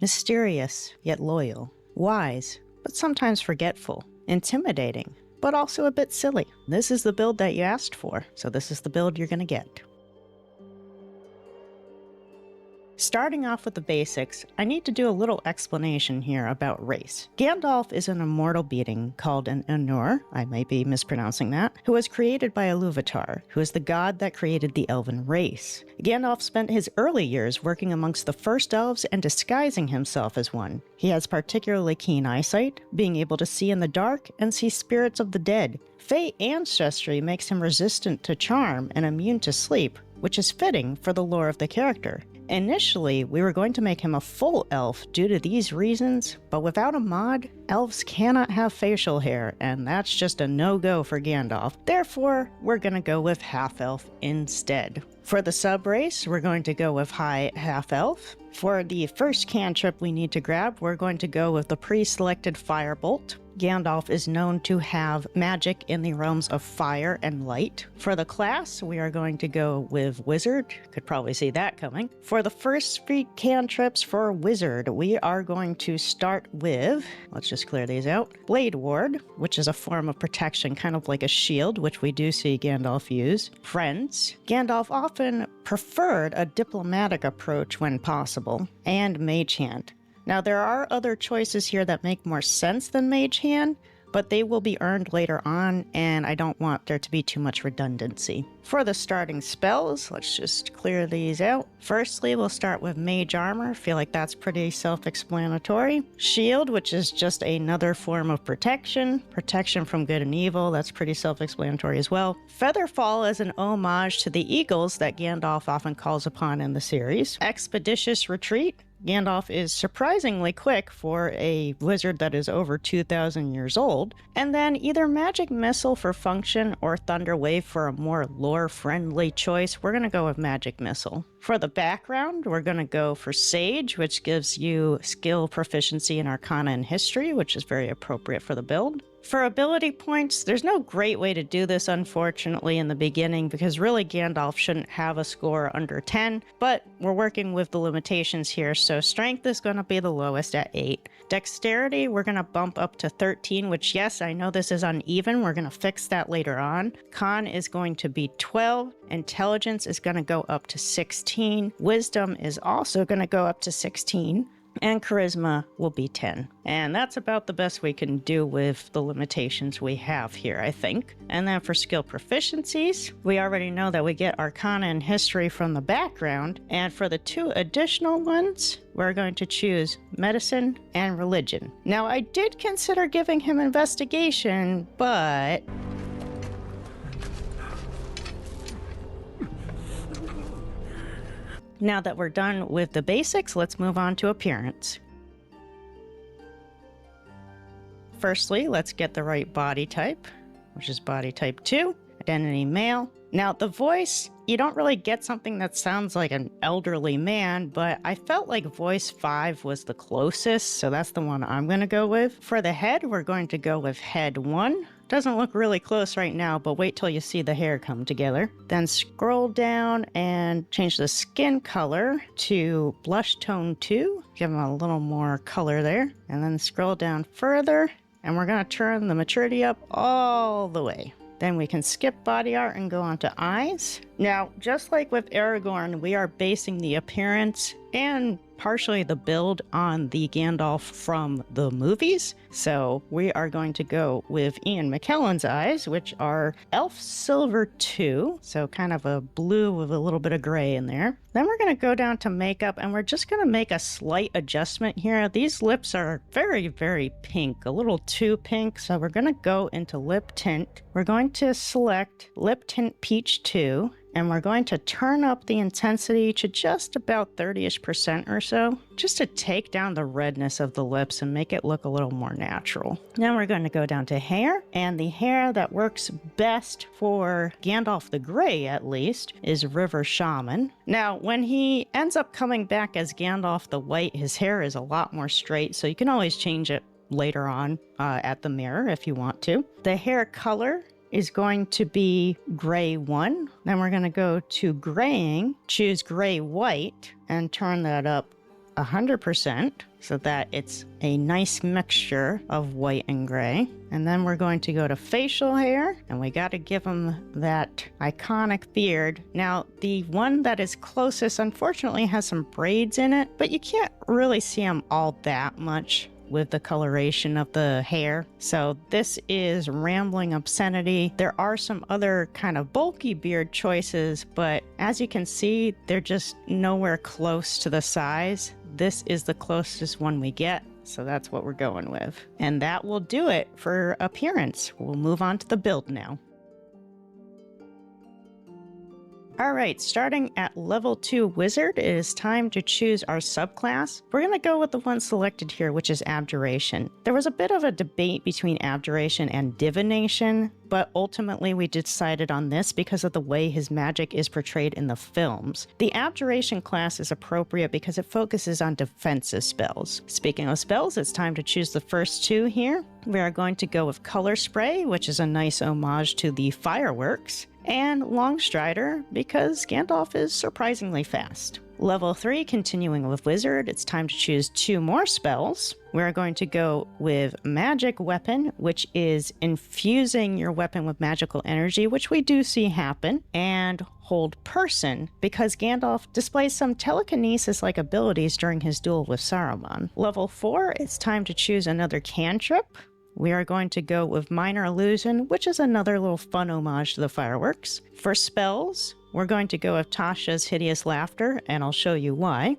Mysterious, yet loyal. Wise, but sometimes forgetful. Intimidating, but also a bit silly. This is the build that you asked for, so this is the build you're gonna get. Starting off with the basics, I need to do a little explanation here about race. Gandalf is an immortal being called an Ainur, I might be mispronouncing that, who was created by Iluvatar, who is the god that created the elven race. Gandalf spent his early years working amongst the first elves and disguising himself as one. He has particularly keen eyesight, being able to see in the dark and see spirits of the dead. Fey ancestry makes him resistant to charm and immune to sleep, which is fitting for the lore of the character. Initially, we were going to make him a full elf due to these reasons, but without a mod, elves cannot have facial hair, and that's just a no-go for Gandalf. Therefore, we're gonna go with half-elf instead. For the sub-race, we're going to go with high half-elf. For the first cantrip we need to grab, we're going to go with the pre-selected Firebolt. Gandalf is known to have magic in the realms of fire and light. For the class, we are going to go with Wizard. Could probably see that coming. For the first three cantrips for Wizard, we are going to start with, let's just clear these out, Blade Ward, which is a form of protection, kind of like a shield, which we do see Gandalf use. Friends. Gandalf often preferred a diplomatic approach when possible. And Mage Hand. Now, there are other choices here that make more sense than Mage Hand, but they will be earned later on, and I don't want there to be too much redundancy. For the starting spells, let's just clear these out. Firstly, we'll start with Mage Armor. Feel like that's pretty self-explanatory. Shield, which is just another form of protection. Protection from good and evil, that's pretty self-explanatory as well. Featherfall is an homage to the eagles that Gandalf often calls upon in the series. Expeditious Retreat. Gandalf is surprisingly quick for a wizard that is over 2,000 years old. And then either Magic Missile for function or Thunder Wave for a more lore-friendly choice. We're going to go with Magic Missile. For the background, we're going to go for Sage, which gives you skill proficiency in Arcana and History, which is very appropriate for the build. For ability points, there's no great way to do this, unfortunately, in the beginning, because really Gandalf shouldn't have a score under 10, but we're working with the limitations here, so Strength is going to be the lowest at 8. Dexterity, we're going to bump up to 13, which, yes, I know this is uneven. We're going to fix that later on. Con is going to be 12. Intelligence is going to go up to 16. Wisdom is also going to go up to 16. And Charisma will be 10. And that's about the best we can do with the limitations we have here, I think. And then for skill proficiencies, we already know that we get Arcana and History from the background. And for the two additional ones, we're going to choose Medicine and Religion. Now, I did consider giving him Investigation, but now that we're done with the basics, let's move on to appearance. Firstly, let's get the right body type, which is body type 2, identity male. Now, the voice, you don't really get something that sounds like an elderly man, but I felt like voice 5 was the closest, so that's the one I'm going to go with. For the head, we're going to go with head 1. Doesn't look really close right now, but wait till you see the hair come together. Then scroll down and change the skin color to blush tone 2. Give them a little more color there. And then scroll down further, and we're going to turn the maturity up all the way. Then we can skip body art and go on to eyes. Now, just like with Aragorn, we are basing the appearance and partially the build on the Gandalf from the movies. So we are going to go with Ian McKellen's eyes, which are Elf Silver 2. So kind of a blue with a little bit of gray in there. Then we're going to go down to makeup, and we're just going to make a slight adjustment here. These lips are very, very pink, a little too pink. So we're going to go into lip tint. We're going to select lip tint peach 2. And we're going to turn up the intensity to just about 30-ish% or so, just to take down the redness of the lips and make it look a little more natural. Now we're going to go down to hair, and the hair that works best for Gandalf the Grey, at least, is River Shaman. Now, when he ends up coming back as Gandalf the White, his hair is a lot more straight, so you can always change it later on at the mirror if you want to. The hair color is going to be gray 1. Then we're going to go to graying, choose gray white, and turn that up 100%. so that it's a nice mixture of white and gray. And then we're going to go to facial hair, and we got to give him that iconic beard. Now, the one that is closest unfortunately has some braids in it, but you can't really see them all that much with the coloration of the hair. So this is rambling obscenity. There are some other kind of bulky beard choices, but as you can see, they're just nowhere close to the size. This is the closest one we get, so that's what we're going with. And that will do it for appearance. We'll move on to the build now. Alright, starting at level 2 wizard, it is time to choose our subclass. We're going to go with the one selected here, which is abjuration. There was a bit of a debate between abjuration and divination, but ultimately we decided on this because of the way his magic is portrayed in the films. The abjuration class is appropriate because it focuses on defensive spells. Speaking of spells, it's time to choose the first two here. We are going to go with color spray, which is a nice homage to the fireworks, and Longstrider because Gandalf is surprisingly fast. Level 3, continuing with wizard, it's time to choose two more spells. We're going to go with magic weapon, which is infusing your weapon with magical energy, which we do see happen, and hold person because Gandalf displays some telekinesis-like abilities during his duel with Saruman. Level 4, it's time to choose another cantrip. We are going to go with Minor Illusion, which is another little fun homage to the fireworks. For spells, we're going to go with Tasha's Hideous Laughter, and I'll show you why.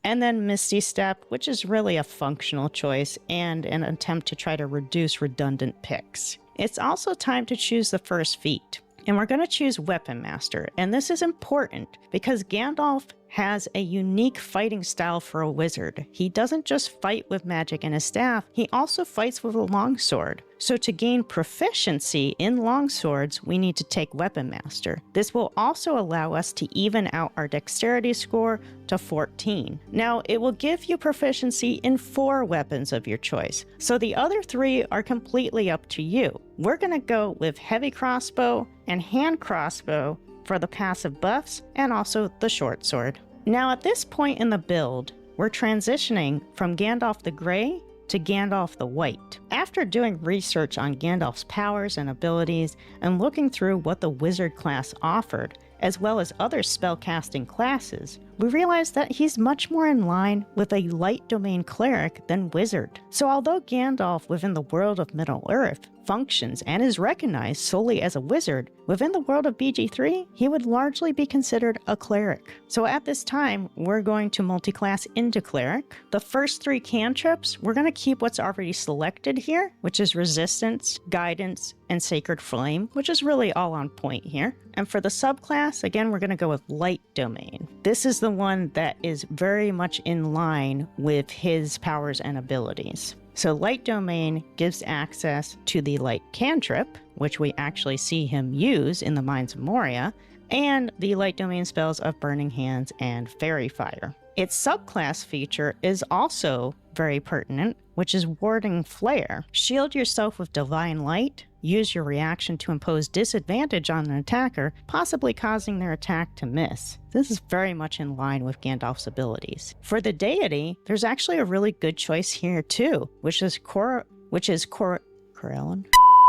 And then Misty Step, which is really a functional choice and an attempt to try to reduce redundant picks. It's also time to choose the first feat. And we're going to choose Weapon Master, and this is important because Gandalf has a unique fighting style for a wizard. He doesn't just fight with magic and his staff, he also fights with a longsword. So to gain proficiency in longswords, we need to take Weapon Master. This will also allow us to even out our dexterity score to 14. Now, it will give you proficiency in 4 weapons of your choice, so the other 3 are completely up to you. We're going to go with Heavy Crossbow and Hand Crossbow for the passive buffs, and also the short sword. Now at this point in the build, we're transitioning from Gandalf the Grey to Gandalf the White. After doing research on Gandalf's powers and abilities and looking through what the wizard class offered, as well as other spellcasting classes, we realized that he's much more in line with a light domain cleric than wizard. So although Gandalf within the world of Middle-earth functions and is recognized solely as a wizard, within the world of BG3, he would largely be considered a cleric. So at this time, we're going to multiclass into cleric. The first 3 cantrips, we're going to keep what's already selected here, which is resistance, guidance, and sacred flame, which is really all on point here. And for the subclass, again, we're going to go with light domain. This is the one that is very much in line with his powers and abilities. So light domain gives access to the light cantrip, which we actually see him use in the Mines of Moria, and the light domain spells of Burning Hands and Fairy Fire. Its subclass feature is also very pertinent, which is Warding Flare. Shield yourself with Divine Light, use your reaction to impose disadvantage on an attacker, possibly causing their attack to miss. This is very much in line with Gandalf's abilities. For the deity, there's actually a really good choice here too, which is Corellin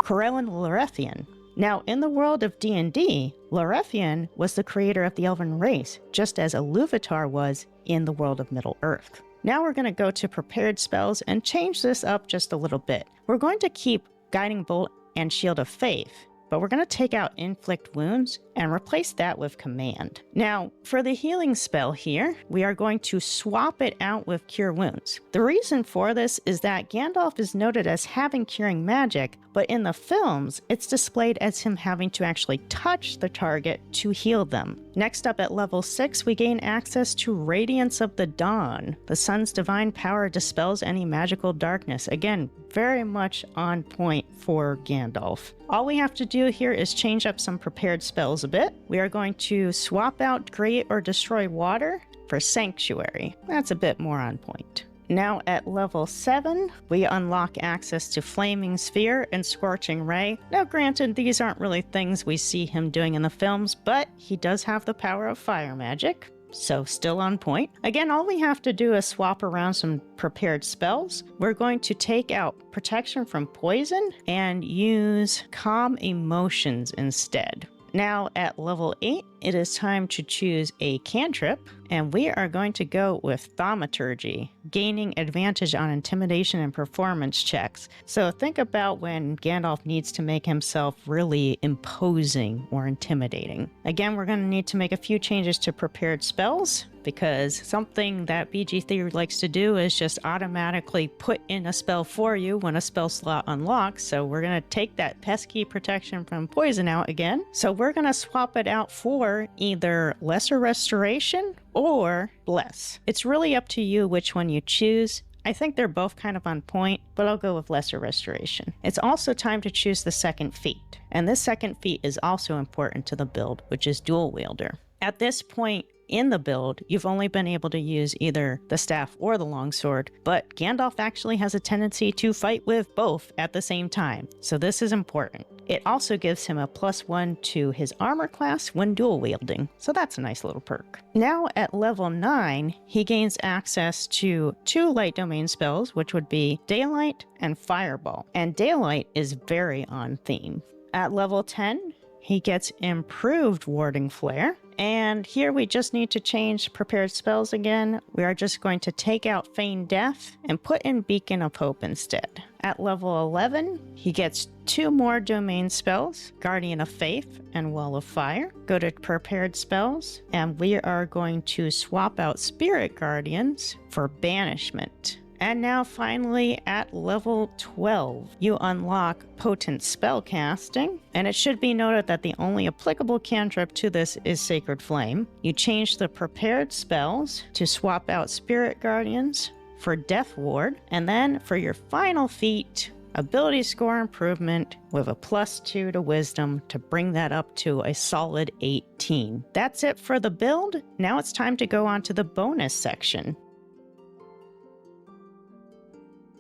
Larethian. Now, in the world of D&D, Larethian was the creator of the Elven race, just as Iluvatar was in the world of Middle-earth. Now we're going to go to prepared spells and change this up just a little bit. We're going to keep Guiding Bolt and Shield of Faith, but we're going to take out Inflict Wounds and replace that with Command. Now, for the healing spell here, we are going to swap it out with Cure Wounds. The reason for this is that Gandalf is noted as having curing magic, but in the films, it's displayed as him having to actually touch the target to heal them. Next up at level 6, we gain access to Radiance of the Dawn. The sun's divine power dispels any magical darkness. Again, very much on point for Gandalf. All we have to do here is change up some prepared spells a bit. We are going to swap out Create or Destroy Water for Sanctuary. That's a bit more on point. Now at level 7, we unlock access to Flaming Sphere and Scorching Ray. Now granted, these aren't really things we see him doing in the films, but he does have the power of fire magic. so still on point. Again, all we have to do is swap around some prepared spells. We're going to take out protection from poison and use calm emotions instead. Now at level 8, it is time to choose a cantrip, and we are going to go with Thaumaturgy, gaining advantage on intimidation and performance checks. So think about when Gandalf needs to make himself really imposing or intimidating. Again, we're going to need to make a few changes to prepared spells, because something that BG3 likes to do is just automatically put in a spell for you when a spell slot unlocks. So we're going to take that pesky protection from poison out again. So we're going to swap it out for either Lesser Restoration or Bless. It's really up to you which one you choose. I think they're both kind of on point, but I'll go with Lesser Restoration. It's also time to choose the second feat, and this second feat is also important to the build, which is Dual Wielder. At this point in the build, you've only been able to use either the staff or the longsword, but Gandalf actually has a tendency to fight with both at the same time, so this is important. It also gives him a +1 to his armor class when dual wielding, so that's a nice little perk. Now at level 9, he gains access to 2 light domain spells, which would be Daylight and Fireball, and Daylight is very on theme. At level 10, he gets improved Warding Flare, and here we just need to change prepared spells again. We are just going to take out Feign Death and put in Beacon of Hope instead. At level 11, he gets 2 more domain spells, Guardian of Faith and Wall of Fire. Go to prepared spells, and we are going to swap out Spirit Guardians for Banishment. And now finally at level 12, you unlock Potent Spellcasting, and it should be noted that the only applicable cantrip to this is Sacred Flame. You change the prepared spells to swap out Spirit Guardians for Death Ward, and then for your final feat, ability score improvement with a +2 to Wisdom to bring that up to a solid 18. That's it for the build. Now it's time to go on to the bonus section.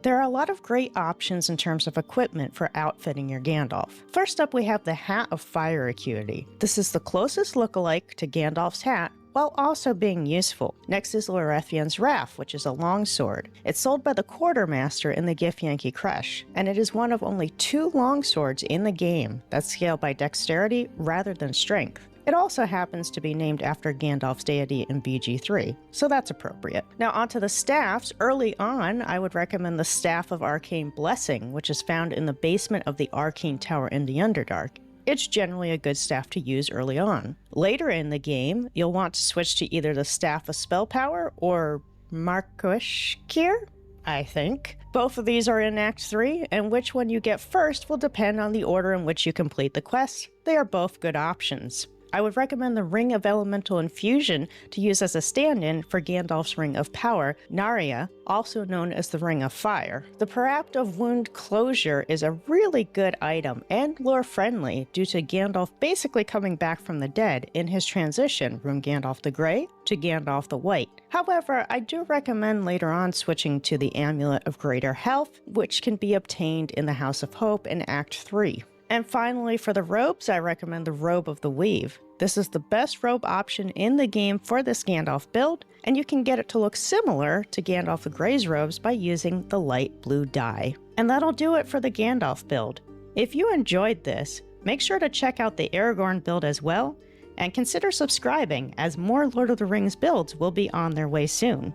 There are a lot of great options in terms of equipment for outfitting your Gandalf. First up, we have the Hat of Fire Acuity. This is the closest lookalike to Gandalf's hat, while also being useful. Next is Lorethian's Raff, which is a longsword. It's sold by the Quartermaster in the Githyanki Crush, and it is one of only 2 longswords in the game that scale by dexterity rather than strength. It also happens to be named after Gandalf's deity in BG3, so that's appropriate. Now onto the staffs. Early on, I would recommend the Staff of Arcane Blessing, which is found in the basement of the Arcane Tower in the Underdark. It's generally a good staff to use early on. Later in the game, you'll want to switch to either the Staff of Spell Power or Markushkir, I think. Both of these are in Act 3, and which one you get first will depend on the order in which you complete the quests. They are both good options. I would recommend the Ring of Elemental Infusion to use as a stand-in for Gandalf's Ring of Power, Narya, also known as the Ring of Fire. The Parapt of Wound Closure is a really good item and lore-friendly due to Gandalf basically coming back from the dead in his transition from Gandalf the Grey to Gandalf the White. However, I do recommend later on switching to the Amulet of Greater Health, which can be obtained in the House of Hope in Act 3. And finally, for the robes, I recommend the Robe of the Weave. This is the best robe option in the game for this Gandalf build, and you can get it to look similar to Gandalf the Grey's robes by using the light blue dye. And that'll do it for the Gandalf build. If you enjoyed this, make sure to check out the Aragorn build as well, and consider subscribing as more Lord of the Rings builds will be on their way soon.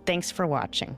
Thanks for watching.